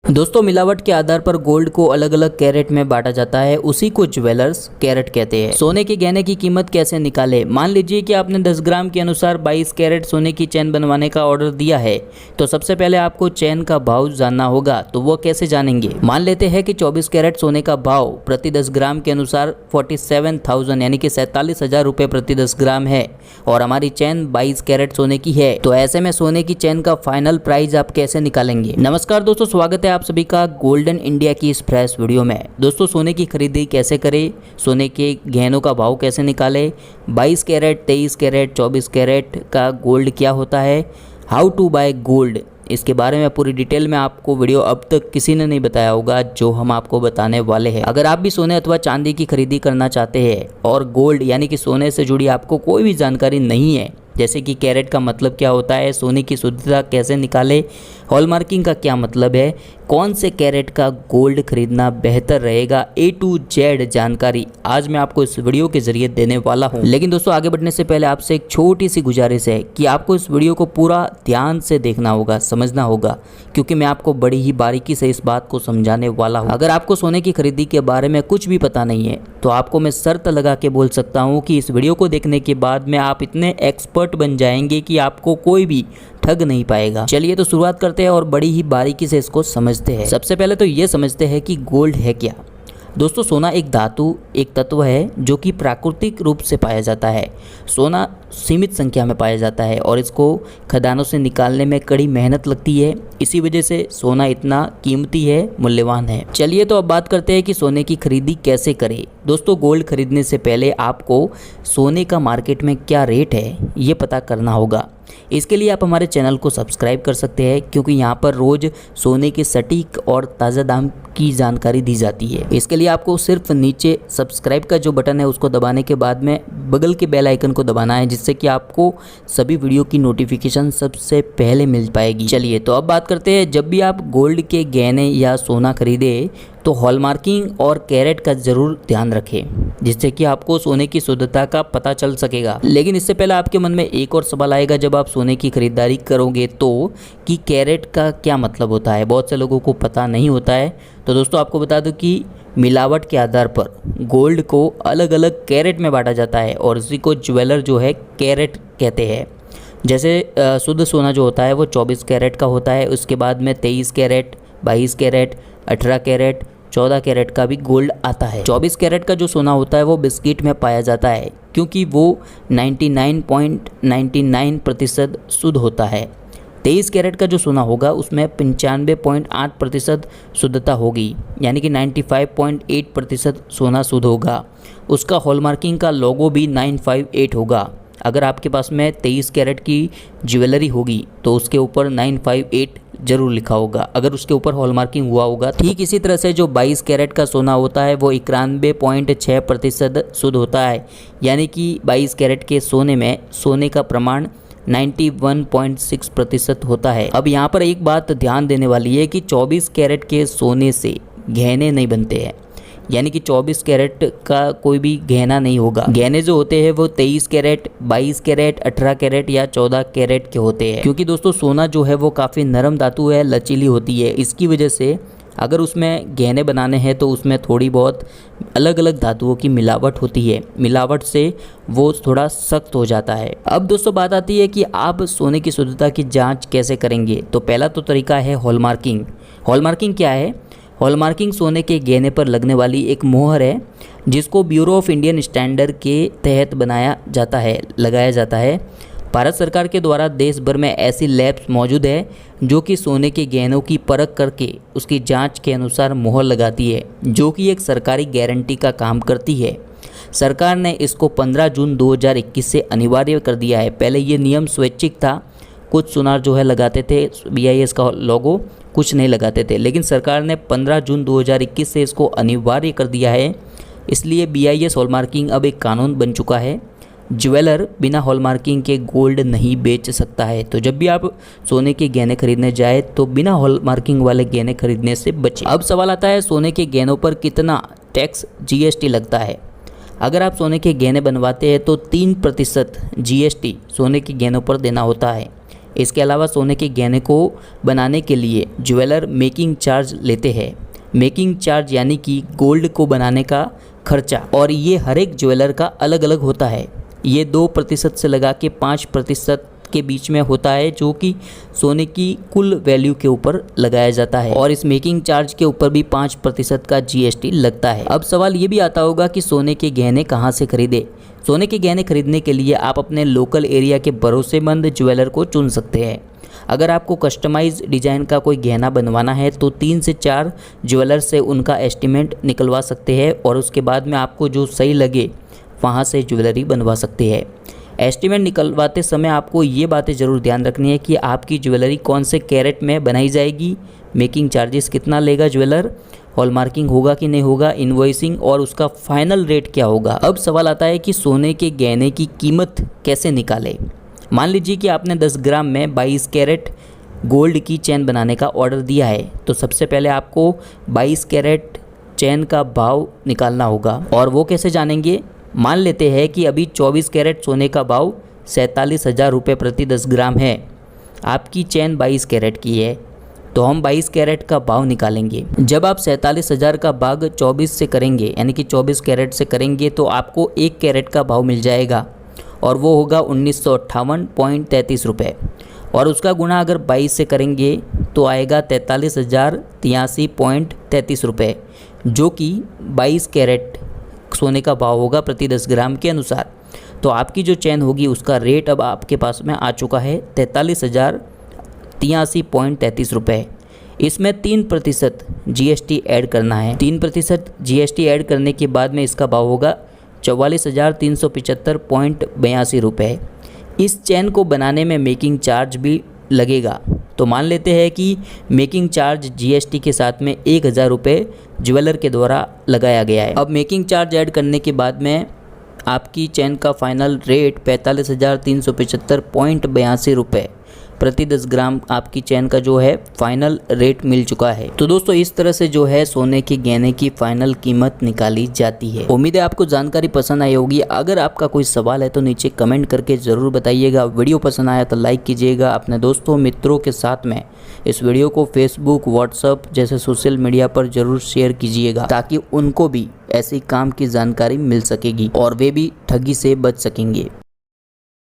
दोस्तों, मिलावट के आधार पर गोल्ड को अलग अलग कैरेट में बांटा जाता है, उसी को ज्वेलर्स कैरेट कहते हैं। सोने के गहने की कीमत कैसे निकालें? मान लीजिए कि आपने 10 ग्राम के अनुसार 22 कैरेट सोने की चेन बनवाने का ऑर्डर दिया है, तो सबसे पहले आपको चेन का भाव जानना होगा। तो वो कैसे जानेंगे? मान लेते हैं कि 24 कैरेट सोने का भाव प्रति 10 ग्राम के अनुसार 47,000 यानी कि 47,000 रुपये प्रति 10 ग्राम है और हमारी चेन 22 कैरेट सोने की है। तो ऐसे में सोने की चेन का फाइनल प्राइस आप कैसे निकालेंगे? नमस्कार दोस्तों, स्वागत है आप सभी का गोल्डन इंडिया की इस फ्रेश वीडियो में। दोस्तों, सोने की खरीदी कैसे करें, सोने के गहनों का भाव कैसे निकालें, 22 कैरेट, 23 कैरेट, 24 कैरेट का गोल्ड क्या होता है, हाउ टू बाय गोल्ड, इसके बारे में पूरी डिटेल में आपको वीडियो अब तक किसी ने नहीं बताया होगा जो हम आपको बताने वाले हैं। अगर आप भी सोने अथवा चांदी की खरीदी करना चाहते हैं और गोल्ड यानी कि सोने से जुड़ी आपको कोई भी जानकारी नहीं है, जैसे कि कैरेट का मतलब क्या होता है, सोने की शुद्धता कैसे निकाले, हॉलमार्किंग का क्या मतलब है, कौन से कैरेट का गोल्ड खरीदना बेहतर रहेगा, A to Z जानकारी आज मैं आपको इस वीडियो के जरिए देने वाला हूं। लेकिन दोस्तों, आगे बढ़ने से पहले आपसे एक छोटी सी गुजारिश है कि आपको इस वीडियो को पूरा ध्यान से देखना होगा, समझना होगा, क्योंकि मैं आपको बड़ी ही बारीकी से इस बात को समझाने वाला हूँ। अगर आपको सोने की खरीदी के बारे में कुछ भी पता नहीं है तो आपको मैं शर्त लगा के बोल सकता हूँ कि इस वीडियो को देखने के बाद में आप इतने एक्सपर्ट बन जाएंगे कि आपको कोई भी ठग नहीं पाएगा। चलिए तो शुरुआत करते हैं और बड़ी ही बारीकी से इसको समझते हैं। सबसे पहले तो ये समझते हैं कि गोल्ड है क्या। दोस्तों, सोना एक धातु, एक तत्व है जो कि प्राकृतिक रूप से पाया जाता है। सोना सीमित संख्या में पाया जाता है और इसको खदानों से निकालने में कड़ी मेहनत लगती है। इसी वजह से सोना इतना कीमती है, मूल्यवान है। चलिए तो अब बात करते हैं कि सोने की खरीदी कैसे करें। दोस्तों, गोल्ड खरीदने से पहले आपको सोने का मार्केट में क्या रेट है ये पता करना होगा। इसके लिए आप हमारे चैनल को सब्सक्राइब कर सकते हैं, क्योंकि यहाँ पर रोज सोने के सटीक और ताज़ा दाम की जानकारी दी जाती है। इसके लिए आपको सिर्फ नीचे सब्सक्राइब का जो बटन है उसको दबाने के बाद में बगल के बेल आइकन को दबाना है, जिससे कि आपको सभी वीडियो की नोटिफिकेशन सबसे पहले मिल पाएगी। चलिए तो अब बात करते हैं, जब भी आप गोल्ड के गहने या सोना खरीदे तो हॉलमार्किंग और कैरेट का जरूर ध्यान रखें, जिससे कि आपको सोने की शुद्धता का पता चल सकेगा। लेकिन इससे पहले आपके मन में एक और सवाल आएगा जब आप सोने की खरीदारी करोगे तो, कि कैरेट का क्या मतलब होता है। बहुत से लोगों को पता नहीं होता है। तो दोस्तों, आपको बता दूं कि मिलावट के आधार पर गोल्ड को अलग अलग कैरेट में बांटा जाता है और इसी को ज्वेलर जो है कैरेट कहते हैं। जैसे शुद्ध सोना जो होता है वो 24 कैरेट का होता है, उसके बाद में 23 कैरेट, 22 कैरेट, 18 कैरेट, 14 कैरेट का भी गोल्ड आता है। 24 कैरेट का जो सोना होता है वो बिस्किट में पाया जाता है, क्योंकि वो 99.99% शुद्ध होता है। 23 कैरेट का जो सोना होगा उसमें 95.8% शुद्धता होगी, यानी कि 95.8% सोना शुद्ध होगा। उसका हॉलमार्किंग का लोगो भी 958 होगा। अगर आपके पास में 23 कैरेट की ज्वेलरी होगी तो उसके ऊपर 958 जरूर लिखा होगा, अगर उसके ऊपर हॉलमार्किंग हुआ होगा। ठीक इसी तरह से जो 22 कैरेट का सोना होता है वो 91.6% शुद्ध होता है, यानी कि 22 कैरेट के सोने में सोने का प्रमाण 91.6% होता है। अब यहाँ पर एक बात ध्यान देने वाली है कि 24 कैरेट के सोने से गहने नहीं बनते हैं, यानी कि 24 कैरेट का कोई भी गहना नहीं होगा। गहने जो होते हैं वो 23 कैरेट, 22 कैरेट, 18 कैरेट या 14 कैरेट के होते हैं। क्योंकि दोस्तों, सोना जो है वो काफ़ी नरम धातु है, लचीली होती है। इसकी वजह से अगर उसमें गहने बनाने हैं तो उसमें थोड़ी बहुत अलग अलग धातुओं की मिलावट होती है। मिलावट से वो थोड़ा सख्त हो जाता है। अब दोस्तों, बात आती है कि आप सोने की शुद्धता की जाँच कैसे करेंगे। तो पहला तो तरीका है हॉलमार्किंग। हॉलमार्किंग क्या है? हॉलमार्किंग सोने के गहने पर लगने वाली एक मोहर है, जिसको ब्यूरो ऑफ इंडियन स्टैंडर्ड के तहत लगाया जाता है। भारत सरकार के द्वारा देश भर में ऐसी लैब्स मौजूद है जो कि सोने के गहनों की परख करके उसकी जांच के अनुसार मोहर लगाती है, जो कि एक सरकारी गारंटी का काम करती है। सरकार ने इसको 15 जून 2021 से अनिवार्य कर दिया है। पहले ये नियम स्वैच्छिक था, कुछ सुनार जो है लगाते थे BIS का लोगो, कुछ नहीं लगाते थे, लेकिन सरकार ने 15 जून 2021 से इसको अनिवार्य कर दिया है। इसलिए BIS हॉलमार्किंग अब एक कानून बन चुका है। ज्वेलर बिना हॉलमार्किंग के गोल्ड नहीं बेच सकता है। तो जब भी आप सोने के गहने खरीदने जाए तो बिना हॉलमार्किंग वाले गहने खरीदने से बचें। अब सवाल आता है, सोने के गहनों पर कितना टैक्स GST लगता है। अगर आप सोने के गहने बनवाते हैं तो 3% GST सोने के गहनों पर देना होता है। इसके अलावा सोने के गहने को बनाने के लिए ज्वेलर मेकिंग चार्ज लेते हैं। मेकिंग चार्ज यानी कि गोल्ड को बनाने का खर्चा, और ये हर एक ज्वेलर का अलग अलग होता है। ये 2% से लगा के 5% के बीच में होता है, जो कि सोने की कुल वैल्यू के ऊपर लगाया जाता है, और इस मेकिंग चार्ज के ऊपर भी 5% का GST लगता है। अब सवाल ये भी आता होगा कि सोने के गहने कहाँ से खरीदे। सोने के गहने खरीदने के लिए आप अपने लोकल एरिया के भरोसेमंद ज्वेलर को चुन सकते हैं। अगर आपको कस्टमाइज डिज़ाइन का कोई गहना बनवाना है तो 3 से 4 ज्वेलर से उनका एस्टीमेट निकलवा सकते हैं, और उसके बाद में आपको जो सही लगे वहाँ से ज्वेलरी बनवा सकते हैं। एस्टीमेट निकलवाते समय आपको ये बातें ज़रूर ध्यान रखनी है कि आपकी ज्वेलरी कौन से कैरेट में बनाई जाएगी, मेकिंग चार्जेस कितना लेगा ज्वेलर, हॉलमार्किंग होगा कि नहीं होगा, इनवॉइसिंग, और उसका फाइनल रेट क्या होगा। अब सवाल आता है कि सोने के गहने की कीमत कैसे निकालें। मान लीजिए कि आपने 10 ग्राम में 22 कैरेट गोल्ड की चेन बनाने का ऑर्डर दिया है, तो सबसे पहले आपको 22 कैरेट चेन का भाव निकालना होगा। और वो कैसे जानेंगे। मान लेते हैं कि अभी 24 कैरेट सोने का भाव 47,000 रुपये प्रति 10 ग्राम है। आपकी चेन 22 कैरेट की है, तो हम 22 कैरेट का भाव निकालेंगे। जब आप 47,000 का भाग 24 से करेंगे, यानी कि 24 कैरेट से करेंगे, तो आपको 1 कैरेट का भाव मिल जाएगा, और वो होगा 1958.33 रुपये। और उसका गुणा अगर 22 से करेंगे तो आएगा 43,083.33 रुपये, जो कि 22 कैरेट सोने का भाव होगा प्रति 10 ग्राम के अनुसार। तो आपकी जो चेन होगी उसका रेट अब आपके पास में आ चुका है 43,083.33 रुपये। इसमें 3% GST ऐड करना है। 3% GST ऐड करने के बाद में इसका भाव होगा 44,375.82 रुपये। इस चेन को बनाने में मेकिंग चार्ज भी लगेगा, तो मान लेते हैं कि मेकिंग चार्ज GST के साथ में 1,000 रुपये ज्वेलर के द्वारा लगाया गया है। अब मेकिंग चार्ज ऐड करने के बाद में आपकी चेन का फाइनल रेट 45,375.82 रुपये प्रति 10 ग्राम आपकी चेन का जो है फाइनल रेट मिल चुका है। तो दोस्तों इस तरह से जो है सोने के गहने की फाइनल कीमत निकाली जाती है। उम्मीद है आपको जानकारी पसंद आई होगी। अगर आपका कोई सवाल है तो नीचे कमेंट करके ज़रूर बताइएगा। वीडियो पसंद आया तो लाइक कीजिएगा। अपने दोस्तों मित्रों के साथ में इस वीडियो को फेसबुक, व्हाट्सएप जैसे सोशल मीडिया पर ज़रूर शेयर कीजिएगा, ताकि उनको भी ऐसी काम की जानकारी मिल सकेगी और वे भी ठगी से बच सकेंगे।